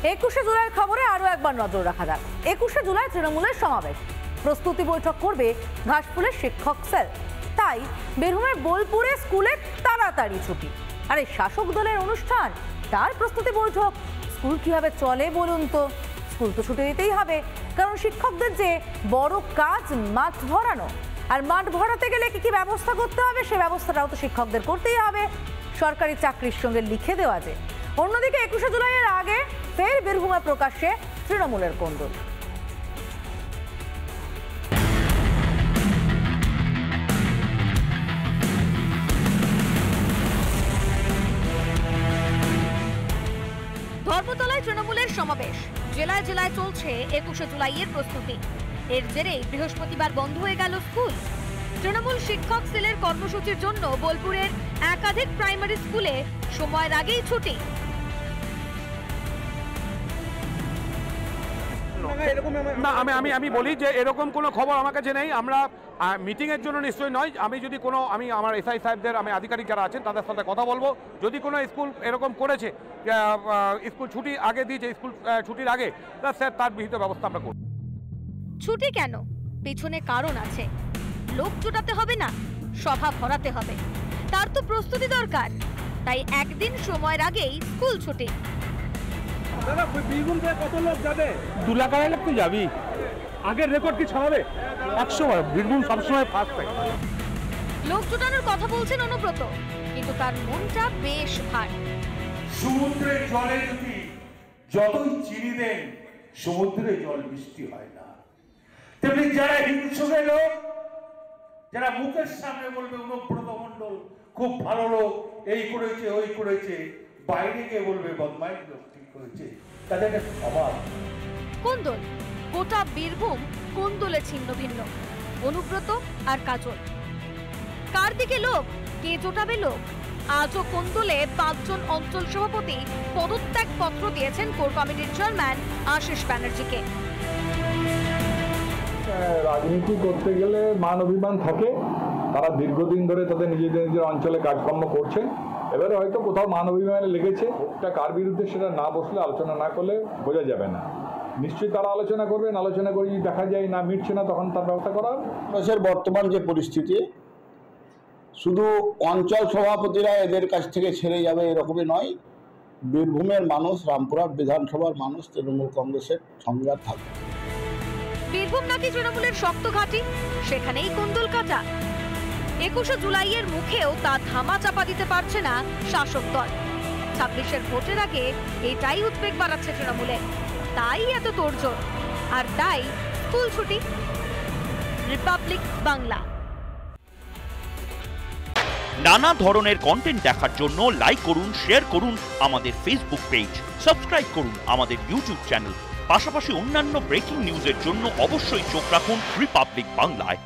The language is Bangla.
21শে জুলাইয়ের খবরে আরো একবার নজর রাখা যাক। 21শে জুলাই তৃণমূলের সমাবেশ, প্রস্তুতি বৈঠক করবে ঘাসফুলের শিক্ষক সেল। তাই বীরভূমের বোলপুরে স্কুলে তাড়াতাড়ি ছুটি। আরে শাসক দলের অনুষ্ঠান, তার প্রস্তুতি বৈঠক। স্কুল কিভাবে চলে বলুন তো? স্কুল তো ছুটি দিতেই হবে, কারণ শিক্ষকদের যে বড় কাজ মাঠ ভরানো। আর মাঠ ভরাতে গেলে কি কি ব্যবস্থা করতে হবে, সে ব্যবস্থাটাও তো শিক্ষকদের করতেই হবে, সরকারি চাকরির সঙ্গে লিখে দেওয়া যে। অন্যদিকে 21শে জুলাইয়ের আগে ফের বীরভূমে প্রকাশ্যে তৃণমূলের কোন্দল। ধর্মতলায় তৃণমূলের সমাবেশ, জেলায় জেলায় চলছে 21শে জুলাইয়ের প্রস্তুতি। এর জেরেই বৃহস্পতিবার বন্ধ হয়ে গেল স্কুল। তৃণমূল শিক্ষক সেলের কর্মসূচির জন্য বোলপুরের একাধিক প্রাইমারি স্কুলে সময়ের আগেই ছুটি। না, আমি বলি যে এরকম কোনো খবর আমার কাছে নেই। আমরা মিটিং এর জন্য নিশ্চয়ই নয়। আমি যদি কোনো আমার এসআই সাহেবদের, আধিকারিক যারা আছেন তাদের সাথে কথা বলবো। যদি কোনো স্কুল এরকম করেছে, স্কুল ছুটি আগে দিয়েছে, স্কুল ছুটির আগে, তা স্যার তার বিহিত ব্যবস্থা আমরা করব। ছুটি কেন? পেছনে কারণ আছে। লোক জোটাতে হবে না, সভা ভরাতে হবে, তার তো প্রস্তুতি দরকার। তাই একদিন সময়ের আগেই স্কুল ছুটি। দাদা, বীরভূম থেকে কত লোক যাবে? 2 লাখ আড়াই লাখ তো যাবি। আগের রেকর্ড কি ছাড়াবে? 100 বার। বীরভূম সবসময় ফার্স্ট থাকে। লোক জোটানোর কথা বলছেন অনুব্রত, কিন্তু তার মনটা বেশ ভার। সমুদ্রের জলে যদি যতই চিনি দেন, সমুদ্রে জল বৃষ্টি হয় না। তেমনি যারা হিংসুকে লোক, যারা মুখের সামনে বলবে অনুব্রত মণ্ডল খুব ভালো লোক, এই করেছে ওই করেছে, বাইরে গিয়ে বলবে বদমাইশ লোক ঠিক করেছে, তাদের একটা স্বভাব। কোন্দল, গোটা বীরভূম কোন্দলে ছিন্ন ভিন্ন। অনুব্রত আর কাজল, কার দিকে লোক, কে জোটাবে লোক? আজও কোন্দলে 5 জন অঞ্চল সভাপতি পদত্যাগ পত্র দিয়েছেন কোর কমিটির চেয়ারম্যান আশিস ব্যানার্জিকে। রাজনীতি করতে গেলে মান অভিমান থাকে। তারা দীর্ঘদিন ধরে তাদের নিজেদের অঞ্চলে কাজকর্ম করছেন। এবারে হয়তো কোথাও মান অভিমানে লেগেছে, ওটা কার বিরুদ্ধে সেটা না বসলে, আলোচনা না করলে বোঝা যাবে না। নিশ্চয়ই তারা আলোচনা করবেন, আলোচনা করে যদি দেখা যায় না মিটছে না, তখন তার ব্যবস্থা করা হবে। দেশের বর্তমান যে পরিস্থিতি, শুধু অঞ্চল সভাপতিরা এদের কাছ থেকে ছেড়ে যাবে এরকমই নয়। বীরভূমের মানুষ, রামপুরহাট বিধানসভার মানুষ তৃণমূল কংগ্রেসের সঙ্গে থাকবে। বীরভূম নাকি তৃণমূলের শক্ত ঘাঁটি, সেখানেই কোন্দল কাটা। 21শে জুলাইয়ের মুখেও তা ধামা চাপা দিতে পারছে না শাসক দল। 26-এর ভোটের আগে এটাই উদ্বেগ বাড়াচ্ছে তৃণমূলের, তাই এত তোড়জোড়। আর তাই স্কুল ছুটি। রিপাবলিক বাংলা। নানা ধরনের কন্টেন্ট দেখার জন্য লাইক করুন, শেয়ার করুন আমাদের ফেসবুক পেজ, সাবস্ক্রাইব করুন আমাদের ইউটিউব চ্যানেল। পাশাপাশি অন্যান্য ব্রেকিং নিউজের জন্য অবশ্যই চোখ রাখুন রিপাবলিক বাংলায়।